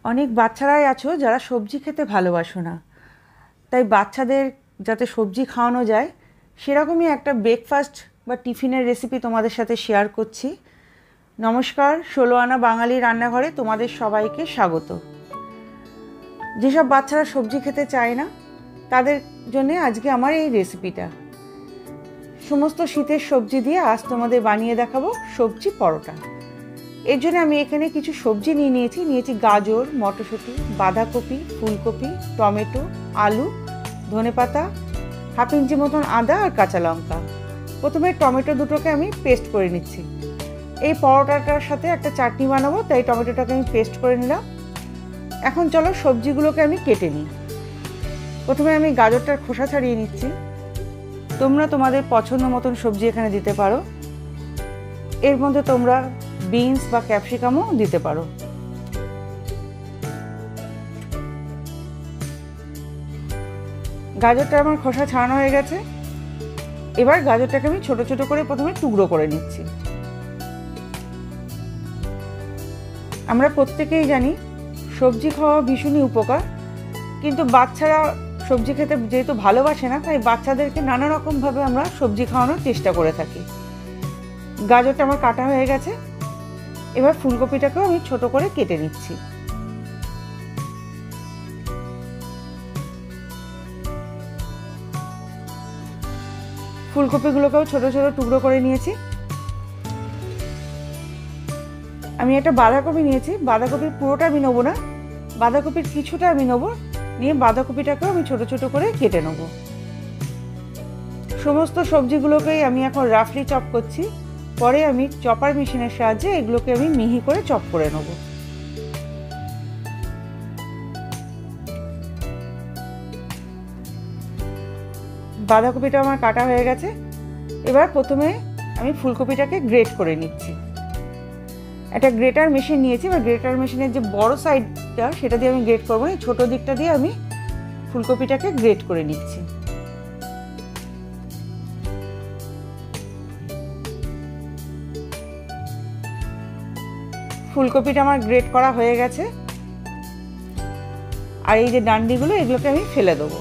অনেক বাচ্চারাই আছো যারা সবজি খেতে ভালোবাসো না, তাই বাচ্চাদের যাতে সবজি খাওয়ানো যায় সেরকমই একটা ব্রেকফাস্ট বা টিফিনের রেসিপি তোমাদের সাথে শেয়ার করছি। নমস্কার, 16 আনা বাঙালি রান্নাঘরে তোমাদের সবাইকে স্বাগত। যেসব বাচ্চারা সবজি খেতে চায় না তাদের জন্য আজকে আমার এই রেসিপিটা। সমস্ত শীতের সবজি দিয়ে আজ তোমাদের বানিয়ে দেখাবো সবজি পরোটা। এর জন্য আমি এখানে কিছু সবজি নিয়েছি গাজর, মটরশুঁটি, বাঁধাকপি, ফুলকপি, টমেটো, আলু, ধনেপাতা, হাফ ইঞ্চি মতন আদা আর কাঁচা লঙ্কা। প্রথমে টমেটো দুটোকে আমি পেস্ট করে নিচ্ছি। এই পরোটাটার সাথে একটা চাটনি বানাবো, তাই টমেটোটাকে আমি পেস্ট করে নিলাম। এখন চলো সবজিগুলোকে আমি কেটে নিই। প্রথমে আমি গাজরটার খোসা ছাড়িয়ে নিচ্ছি। তোমরা তোমাদের পছন্দ মতন সবজি এখানে দিতে পারো। এর মধ্যে তোমরা বিনস বা ক্যাপসিকামও দিতে পারো। গাজরটা আমার খোসা ছাড়ানো হয়ে গেছে। এবার গাজরটাকে আমি ছোট ছোট করে প্রথমে টুকরো করে নিচ্ছি। আমরা প্রত্যেকেই জানি সবজি খাওয়া ভীষণই উপকার, কিন্তু বাচ্চারা সবজি খেতে যেহেতু ভালোবাসে না, তাই বাচ্চাদেরকে নানা রকমভাবে আমরা সবজি খাওয়ানোর চেষ্টা করে থাকি। গাজরটা আমার কাটা হয়ে গেছে। এবার ফুলকপিটাকেও আমি ছোট করে কেটে নিচ্ছি। ফুলকপিগুলোকেও ছোট ছোট টুকরো করে নিয়েছি। আমি একটা বাঁধাকপি নিয়েছি। বাঁধাকপির পুরোটা আমি নেবো না, বাঁধাকপির কিছুটা আমি নেবো। নিয়ে বাঁধাকপিটাকেও আমি ছোট ছোট করে কেটে নেব। সমস্ত সবজিগুলোকেই আমি এখন রাফলি চপ করছি। পরে আমি চপার মেশিনের সাহায্যে এগুলোকে আমি মিহি করে চপ করে নেব। বাঁধাকপিটা আমার কাটা হয়ে গেছে। এবার প্রথমে আমি ফুলকপিটাকে গ্রেট করে নিচ্ছি। একটা গ্রেটার মেশিন নিয়েছি। এবার গ্রেটার মেশিনের যে বড় সাইডটা সেটা দিয়ে আমি গ্রেট করবো না, ছোট দিকটা দিয়ে আমি ফুলকপিটাকে গ্রেট করে নিচ্ছি। ফুলকপিটা আমার গ্রেট করা হয়ে গেছে। আর এই যে ডান্ডিগুলো, এগুলোকে আমি ফেলে দেবো।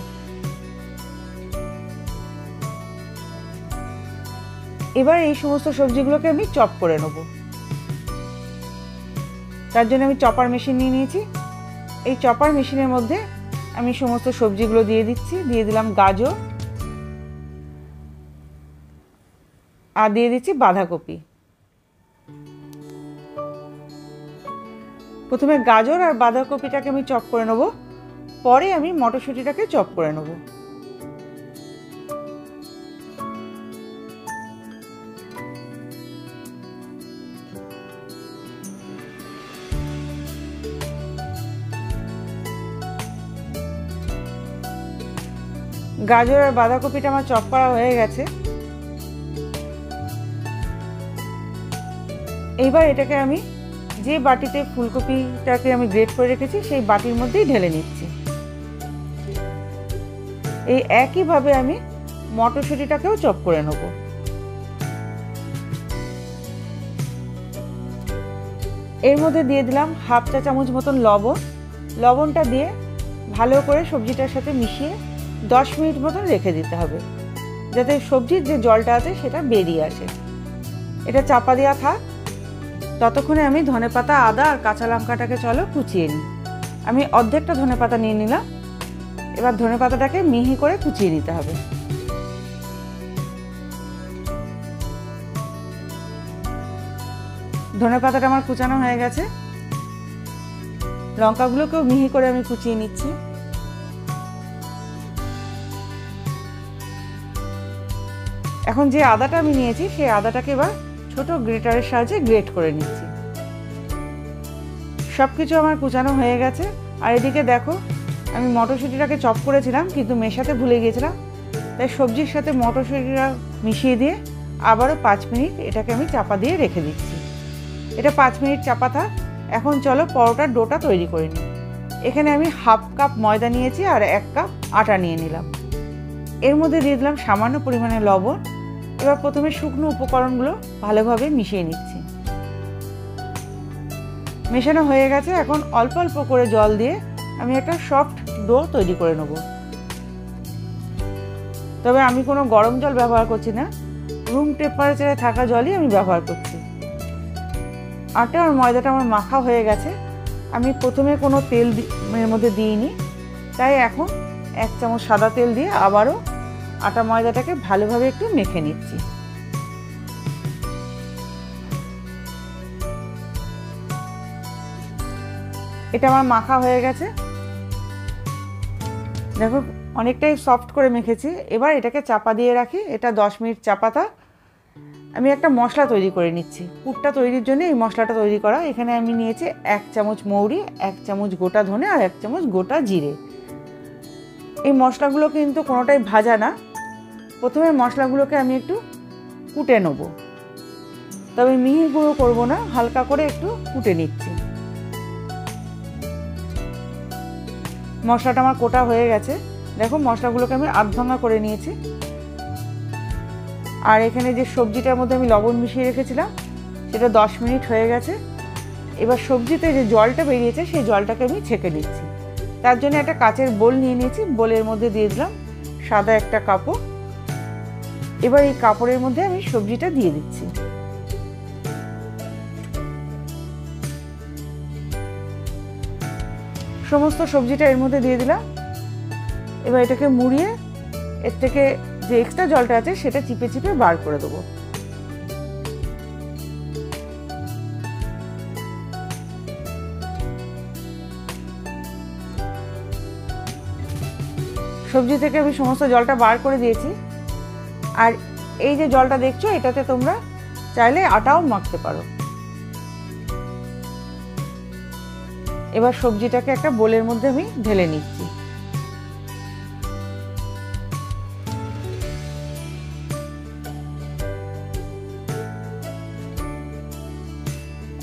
এবার এই সমস্ত সবজিগুলোকে আমি চপ করে নেব। তার জন্য আমি চপার মেশিন নিয়েছি। এই চপার মেশিনের মধ্যে আমি সমস্ত সবজিগুলো দিয়ে দিচ্ছি। দিয়ে দিলাম গাজর আর দিয়ে দিচ্ছি বাঁধাকপি। প্রথমে গাজর আর বাঁধাকপিটাকে আমি চপ করে নেব, পরে আমি মটরশুঁটিটাকে চপ করে নেব। গাজর আর বাঁধাকপিটা আমার চপ করা হয়ে গেছে। এইবার এটাকে আমি যে বাটিতে ফুলকপিটাকে আমি গ্রেট করে রেখেছি সেই বাটির মধ্যেই ঢেলে নিচ্ছি। এই একইভাবে আমি মটরশুঁটিটাকেও চপ করে নেব। এর মধ্যে দিয়ে দিলাম হাফ চা চামচ মতন লবণ। লবণটা দিয়ে ভালো করে সবজিটার সাথে মিশিয়ে 10 মিনিট মতন রেখে দিতে হবে, যাতে সবজির যে জলটা আছে সেটা বেরিয়ে আসে। এটা চাপা দেওয়া থাক। ততক্ষণে আমি ধনেপাতা, আদা আর কাঁচা লঙ্কাটাকে চলো কুচিয়ে নিই। আমি অর্ধেকটা ধনেপাতা নিয়ে নিলাম। এবার ধনেপাতাটাকে মিহি করে কুচিয়ে নিতে হবে। ধনেপাতাটা আমার কুচানো হয়ে গেছে। লঙ্কাগুলোকেও মিহি করে আমি কুচিয়ে নিচ্ছি। এখন যে আদাটা আমি নিয়েছি সেই আদাটাকে এবার ছোট গ্রেটারের সাহায্যে গ্রেট করে নিচ্ছি। সব কিছু আমার কুচানো হয়ে গেছে। আর এদিকে দেখো, আমি মটরশুঁটিটাকে চপ করেছিলাম কিন্তু মেশাতে ভুলে গিয়েছিলাম, তাই সবজির সাথে মটরশুঁটিটা মিশিয়ে দিয়ে আবারও 5 মিনিট এটাকে আমি চাপা দিয়ে রেখে দিচ্ছি। এটা 5 মিনিট চাপা থাক। এখন চলো পরোটার ডোটা তৈরি করে নিই। এখানে আমি হাফ কাপ ময়দা নিয়েছি আর 1 কাপ আটা নিয়ে নিলাম। এর মধ্যে দিয়ে দিলাম সামান্য পরিমাণে লবণ। এবার প্রথমে শুকনো উপকরণগুলো ভালোভাবে মিশিয়ে নিচ্ছি। মেশানো হয়ে গেছে। এখন অল্প অল্প করে জল দিয়ে আমি একটা সফট ডো তৈরি করে নেব। তবে আমি কোনো গরম জল ব্যবহার করছি না, রুম টেম্পারেচারে থাকা জলই আমি ব্যবহার করছি। আটা আর ময়দাটা আমার মাখা হয়ে গেছে। আমি প্রথমে কোনো তেল এর মধ্যে দিইনি, তাই এখন 1 চামচ সাদা তেল দিয়ে আবারও আটা ময়দাটাকে ভালোভাবে একটু মেখে নিচ্ছি। এটা আমার মাখা হয়ে গেছে, দেখো অনেকটাই সফট করে মেখেছি। এবার এটাকে চাপা দিয়ে রাখি। এটা 10 মিনিট চাপাতা। আমি একটা মশলা তৈরি করে নিচ্ছি। পুরটা তৈরির জন্য এই মশলাটা তৈরি করা। এখানে আমি নিয়েছি 1 চামচ মৌরি, 1 চামচ গোটা ধনে আর 1 চামচ গোটা জিরে। এই মশলাগুলো কিন্তু কোনোটাই ভাজা না। প্রথমে মশলাগুলোকে আমি একটু কুটে নেব, তবে মিহি গুঁড়ো করবো না, হালকা করে একটু কুটে নিচ্ছি। মশলাটা আমার কোটা হয়ে গেছে। দেখো মশলাগুলোকে আমি আধ ভাঙা করে নিয়েছি। আর এখানে যে সবজিটার মধ্যে আমি লবণ মিশিয়ে রেখেছিলাম সেটা 10 মিনিট হয়ে গেছে। এবার সবজিতে যে জলটা বেরিয়েছে সেই জলটাকে আমি ছেঁকে নিচ্ছি। তার জন্য একটা কাচের বোল নিয়ে নিয়েছি। বোলের মধ্যে দিয়ে দিলাম সাদা একটা কাপড়। এবার এই কাপড়ের মধ্যে আমি সবজিটা দিয়ে দিচ্ছি। সমস্ত সবজিটা এর মধ্যে দিয়ে দিলাম। এবার এটাকে মুড়িয়ে এর থেকে যে এক্সট্রা জলটা আছে সেটা চিপে চিপে বার করে দেবো। সবজি থেকে আমি সমস্ত জলটা বার করে দিয়েছি। আর এই যে জলটা দেখছো এটাতে তোমরা চাইলে আটাও মাখতে পারো। এবার সবজিটাকে একটা বোলের মধ্যে আমি ঢেলে নিচ্ছি।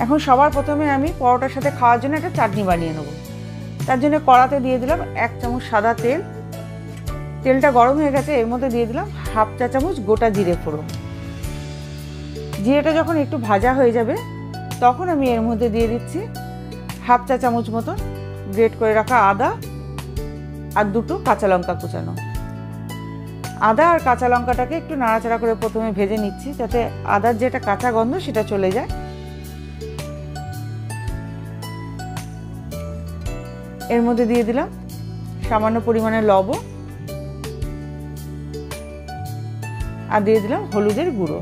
এখন সবার প্রথমে আমি পরোটার সাথে খাওয়ার জন্য একটা চাটনি বানিয়ে নেব। তার জন্য কড়াতে দিয়ে দিলাম 1 চামচ সাদা তেল। তেলটা গরম হয়ে গেছে, এর মধ্যে দিয়ে দিলাম হাফ চা চামচ গোটা জিরে ফোড়ন। জিরেটা যখন একটু ভাজা হয়ে যাবে তখন আমি এর মধ্যে দিয়ে দিচ্ছি হাফ চা চামচ মতন গ্রেট করে রাখা আদা আর 2টো কাঁচা লঙ্কা কুচানো। আদা আর কাঁচা লঙ্কাটাকে একটু নাড়াচাড়া করে প্রথমে ভেজে নিচ্ছি, যাতে আদার যেটা কাঁচা গন্ধ সেটা চলে যায়। এর মধ্যে দিয়ে দিলাম সামান্য পরিমাণে লবণ আর দিয়ে দিলাম হলুদের গুঁড়ো।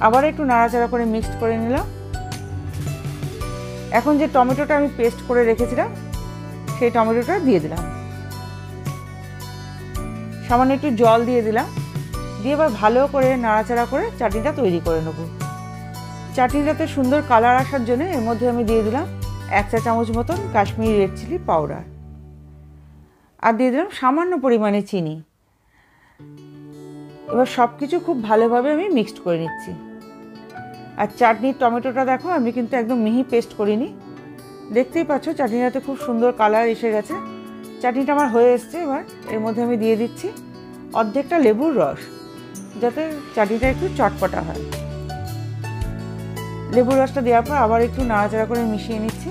আবার একটু নাড়াচাড়া করে মিক্সড করে নিলাম। এখন যে টমেটোটা আমি পেস্ট করে রেখেছিলাম সেই টমেটোটা দিয়ে দিলাম। সামান্য একটু জল দিয়ে দিলাম। দিয়ে এবার ভালো করে নাড়াচাড়া করে চাটনিটা তৈরি করে নেব। চাটনিটাতে সুন্দর কালার আসার জন্য এর মধ্যে আমি দিয়ে দিলাম 1 চা চামচ মতন কাশ্মীরি রেড চিলি পাউডার আর দিয়ে দিলাম সামান্য পরিমাণে চিনি। এবার সব কিছু খুব ভালোভাবে আমি মিক্সড করে নিচ্ছি। আর চাটনির টমেটোটা দেখো আমি কিন্তু একদম মিহি পেস্ট করিনি, দেখতেই পাচ্ছ চাটনিটাতে খুব সুন্দর কালার এসে গেছে। চাটনিটা আমার হয়ে এসছে। এবার এর মধ্যে আমি দিয়ে দিচ্ছি অর্ধেকটা লেবুর রস, যাতে চাটনিটা একটু চটপটা হয়। লেবুর রসটা দেওয়ার পর আবার একটু নাড়াচাড়া করে মিশিয়ে নিচ্ছি।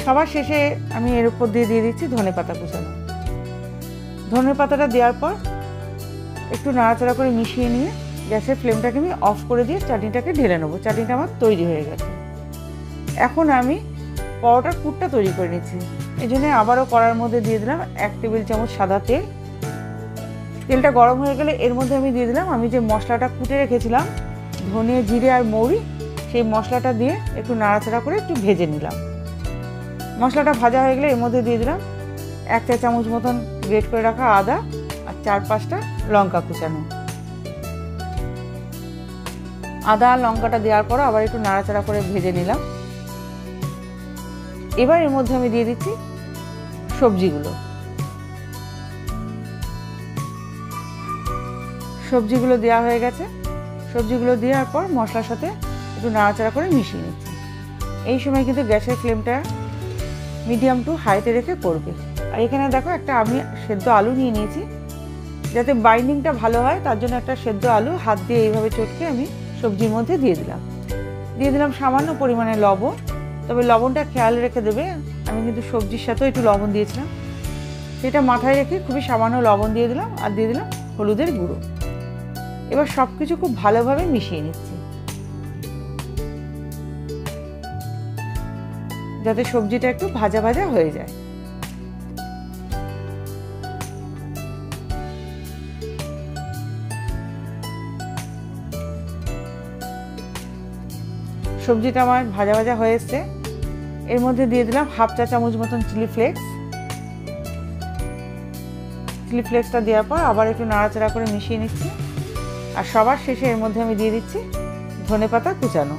সবার শেষে আমি এর উপর দিয়ে দিচ্ছি ধনেপাতা কুচানো। ধনেপাতাটা দেওয়ার পর একটু নাড়াচাড়া করে মিশিয়ে নিয়ে গ্যাসের ফ্লেমটাকে আমি অফ করে দিয়ে চাটনিটাকে ঢেলে নেবো। চাটনিটা আমার তৈরি হয়ে গেছে। এখন আমি পরোটার পুরটা তৈরি করে নিচ্ছি। এই জন্য আবারও কড়ার মধ্যে দিয়ে দিলাম 1 টেবিল চামচ সাদা তেল। তেলটা গরম হয়ে গেলে এর মধ্যে আমি দিয়ে দিলাম আমি যে মশলাটা কুটে রেখেছিলাম ধনে জিরে আর মৌরি, সেই মশলাটা দিয়ে একটু নাড়াচাড়া করে একটু ভেজে নিলাম। মশলাটা ভাজা হয়ে গেলে এর মধ্যে দিয়ে দিলাম 1 চা চামচ মতন গ্রেট করে রাখা আদা আর 4-5টা লঙ্কা কুচানো। আদা আর লঙ্কাটা দেওয়ার পর আবার একটু নাড়াচাড়া করে ভেজে নিলাম। এবার এর মধ্যে আমি দিয়ে দিচ্ছি সবজিগুলো দেওয়া হয়ে গেছে। সবজিগুলো দেওয়ার পর মশলার সাথে একটু নাড়াচাড়া করে মিশিয়ে নিচ্ছি। এই সময় কিন্তু গ্যাসের ফ্লেমটা মিডিয়াম টু হাইতে রেখে করবে। আর এখানে দেখো একটা আমি সেদ্ধ আলু নিয়ে নিয়েছি, যাতে বাইন্ডিংটা ভালো হয় তার জন্য একটা সেদ্ধ আলু হাত দিয়ে এইভাবে চটকে আমি সবজির মধ্যে দিয়ে দিলাম সামান্য পরিমাণে লবণ। তবে লবণটা খেয়াল রেখে দেবে, আমি কিন্তু সবজির সাথেও একটু লবণ দিয়েছিলাম, সেটা মাথায় রেখে খুবই সামান্য লবণ দিয়ে দিলাম। আর দিয়ে দিলাম হলুদের গুঁড়ো। এবার সব কিছু খুব ভালোভাবে মিশিয়ে নিচ্ছি, যাতে সবজিটা একটু ভাজা ভাজা হয়ে যায়। সবজিটা আমার ভাজা ভাজা হয়ে এসছে। এর মধ্যে দিয়ে দিলাম হাফ চা চামচ মতন চিলি ফ্লেক্স। চিলি ফ্লেক্সটা দেওয়ার পর আবার একটু নাড়াচাড়া করে মিশিয়ে নিচ্ছি। আর সবার শেষে এর মধ্যে আমি দিয়ে দিচ্ছি ধনেপাতা কুচানো।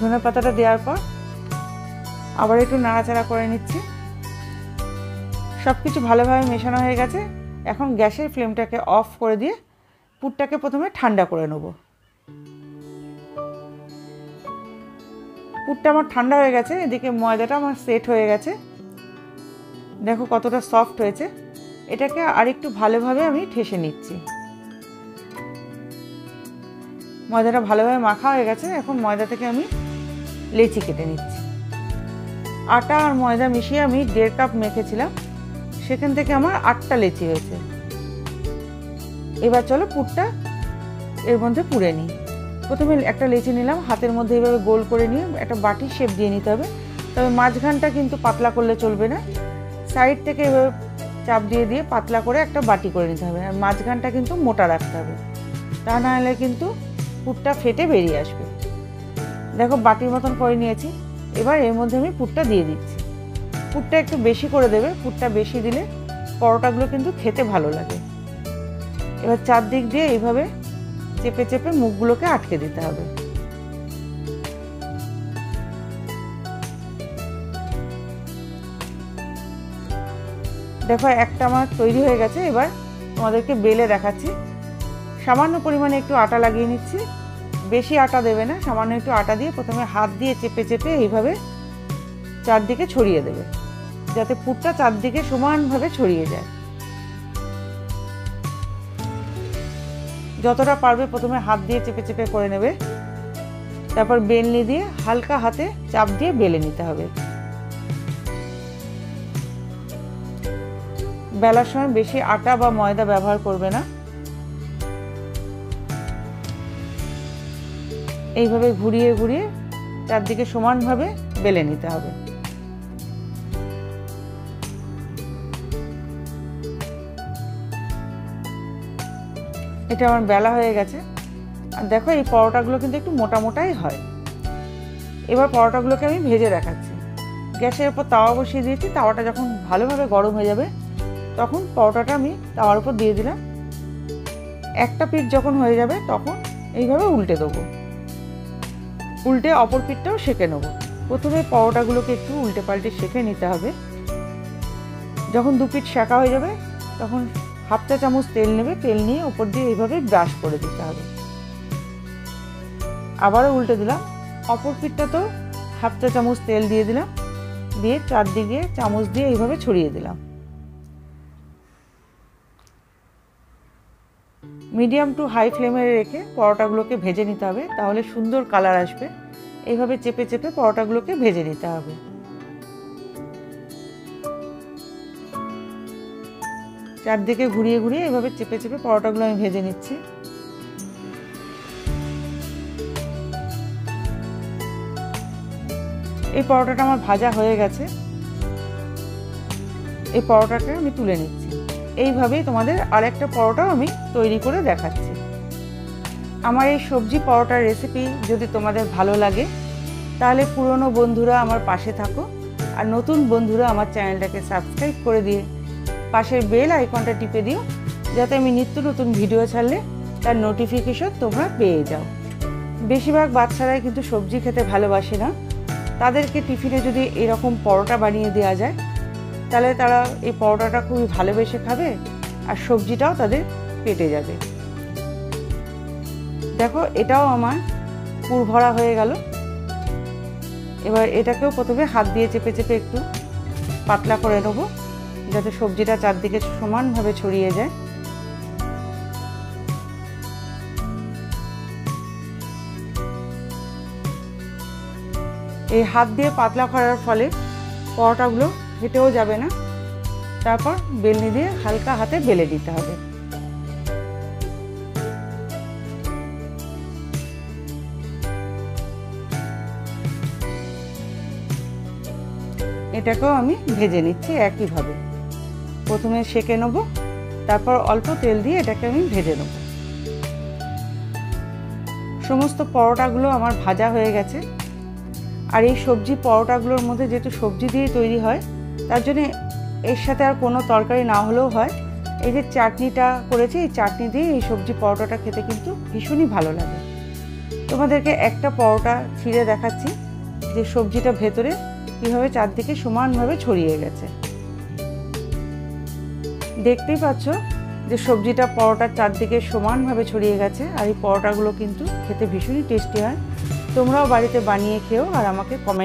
ধনেপাতাটা দেওয়ার পর আবার একটু নাড়াচাড়া করে নিচ্ছি। সব কিছু ভালোভাবে মেশানো হয়ে গেছে। এখন গ্যাসের ফ্লেমটাকে অফ করে দিয়ে পুরটাকে প্রথমে ঠান্ডা করে নেব। পুরটা আমার ঠান্ডা হয়ে গেছে, এদিকে ময়দাটা আমার সেট হয়ে গেছে। দেখো কতটা সফট হয়েছে। এটাকে আরেকটু ভালোভাবে আমি ঠেসে নিচ্ছি। ময়দাটা ভালোভাবে মাখা হয়ে গেছে। এখন ময়দা থেকে আমি লেচি কেটে নিচ্ছি। আটা আর ময়দা মিশিয়ে আমি 1.5 কাপ মেখেছিলাম, সেখান থেকে আমার 8টা লেচি হয়েছে। এবার চলো পুরটা এর মধ্যে পুরে নিই। প্রথমে একটা লেচি নিলাম, হাতের মধ্যে এইভাবে গোল করে নিয়ে একটা বাটির শেপ দিয়ে নিতে হবে। তবে মাঝখানটা কিন্তু পাতলা করলে চলবে না, সাইড থেকে এভাবে চাপ দিয়ে দিয়ে পাতলা করে একটা বাটি করে নিতে হবে। আর মাঝখানটা কিন্তু মোটা রাখতে হবে, তা না হলে কিন্তু পুরটা ফেটে বেরিয়ে আসবে। দেখো বাটির মতন করে নিয়েছি। এবার এর মধ্যে আমি পুরটা দিয়ে দিচ্ছি। পুরটা একটু বেশি করে দেবে, পুরটা বেশি দিলে পরোটাগুলো কিন্তু খেতে ভালো লাগে। এবার চারদিক দিয়ে এইভাবে চেপে চেপে মুখগুলোকে আটকে দিতে হবে। দেখো একটা আমার তৈরি হয়ে গেছে। এবার তোমাদেরকে বেলে দেখাচ্ছি। সামান্য পরিমাণে একটু আটা লাগিয়ে নিচ্ছি, বেশি আটা দেবে না, সামান্য একটু আটা দিয়ে প্রথমে হাত দিয়ে চেপে চেপে এইভাবে চারদিকে ছড়িয়ে দেবে, যাতে পুরটা চারদিকে সমানভাবে ছড়িয়ে যায়। যতটা পারবে প্রথমে হাত দিয়ে চেপে চেপে করে নেবে, তারপর বেলনি দিয়ে হালকা হাতে চাপ দিয়ে বেলে নিতে হবে। বেলার সময় বেশি আটা বা ময়দা ব্যবহার করবে না। এইভাবে ঘুরিয়ে ঘুরিয়ে চারদিকে সমানভাবে বেলে নিতে হবে। এটা আমার বেলা হয়ে গেছে। আর দেখো এই পরোটাগুলো কিন্তু একটু মোটা মোটাই হয়। এবার পরোটাগুলোকে আমি ভেজে দেখাচ্ছি। গ্যাসের উপর তাওয়া বসিয়ে দিয়েছি। তাওয়াটা যখন ভালোভাবে গরম হয়ে যাবে তখন পরোটাটা আমি তাওয়ার উপর দিয়ে দিলাম। একটা পিঠ যখন হয়ে যাবে তখন এইভাবে উল্টে দেবো, উল্টে অপর পিঠটাও সেঁকে নেবো। প্রথমে পরোটাগুলোকে একটু উল্টে পাল্টে সেঁকে নিতে হবে। যখন দু পিঠ সেঁকা হয়ে যাবে তখন হাফ চা চামচ তেল নেবে, তেল নিয়ে ওপর দিয়ে এইভাবে ব্রাশ করে দিতে হবে। আবারও উল্টে দিলাম, অপর পিঠটাতেও হাফ চা চামচ তেল দিয়ে দিলাম, দিয়ে চারদিকে চামচ দিয়ে এইভাবে ছড়িয়ে দিলাম। মিডিয়াম টু হাই ফ্লেমে রেখে পরোটাগুলোকে ভেজে নিতে হবে, তাহলে সুন্দর কালার আসবে। এইভাবে চেপে চেপে পরোটাগুলোকে ভেজে নিতে হবে। চারদিকে ঘুরিয়ে ঘুরিয়ে এইভাবে চেপে চেপে পরোটাগুলো আমি ভেজে নিচ্ছি। এই পরোটাটা আমার ভাজা হয়ে গেছে। এই পরোটাটা আমি তুলে নিচ্ছি। এইভাবেই তোমাদের আরেকটা পরোটাও আমি তৈরি করে দেখাচ্ছি। আমার এই সবজি পরোটার রেসিপি যদি তোমাদের ভালো লাগে তাহলে পুরনো বন্ধুরা আমার পাশে থাকো, আর নতুন বন্ধুরা আমার চ্যানেলটাকে সাবস্ক্রাইব করে দিয়ে পাশের বেল আইকনটা টিপে দিও, যাতে আমি নিত্য নতুন ভিডিও ছাড়লে তার নোটিফিকেশন তোমরা পেয়ে যাও। বেশিরভাগ বাচ্চারাই কিন্তু সবজি খেতে ভালোবাসে না। তাদেরকে টিফিনে যদি এরকম পরোটা বানিয়ে দেওয়া যায় তাহলে তারা এই পরোটাটা খুবই ভালোবেসে খাবে, আর সবজিটাও তাদের পেটে যাবে। দেখো এটাও আমার পুর ভরা হয়ে গেল। এবার এটাকেও প্রথমে হাত দিয়ে চেপে চেপে একটু পাতলা করে নেব, যাতে সবজিটা চারদিকে সমানভাবে ছড়িয়ে যায়। এই হাত দিয়ে পাতলা করার ফলে পরোটাগুলো হেঁটেও যাবে না। তারপর বেলনি দিয়ে হালকা হাতে বেলে দিতে হবে। এটাকেও আমি ভেজে নিচ্ছি একইভাবে। প্রথমে সেঁকে নেব, তারপর অল্প তেল দিয়ে এটাকে আমি ভেজে নেব। সমস্ত পরোটাগুলো আমার ভাজা হয়ে গেছে। আর এই সবজি পরোটাগুলোর মধ্যে যেহেতু সবজি দিয়ে তৈরি হয়, তার জন্য এর সাথে আর কোনো তরকারি না হলেও হয়। এই যে চাটনিটা করেছি, এই চাটনি দিয়ে এই সবজি পরোটাটা খেতে কিন্তু ভীষণই ভালো লাগে। তোমাদেরকে একটা পরোটা ছিঁড়ে দেখাচ্ছি যে সবজিটা ভেতরে কীভাবে চারদিকে সমানভাবে ছড়িয়ে গেছে। দেখতেই পাচ্ছ যে সবজিটা পরোটার চারদিকে সমানভাবে ছড়িয়ে গেছে। আর এই পরোটাগুলো কিন্তু খেতে ভীষণই টেস্টি হয়। তোমরাও বাড়িতে বানিয়ে খেও আর আমাকে কমেন্ট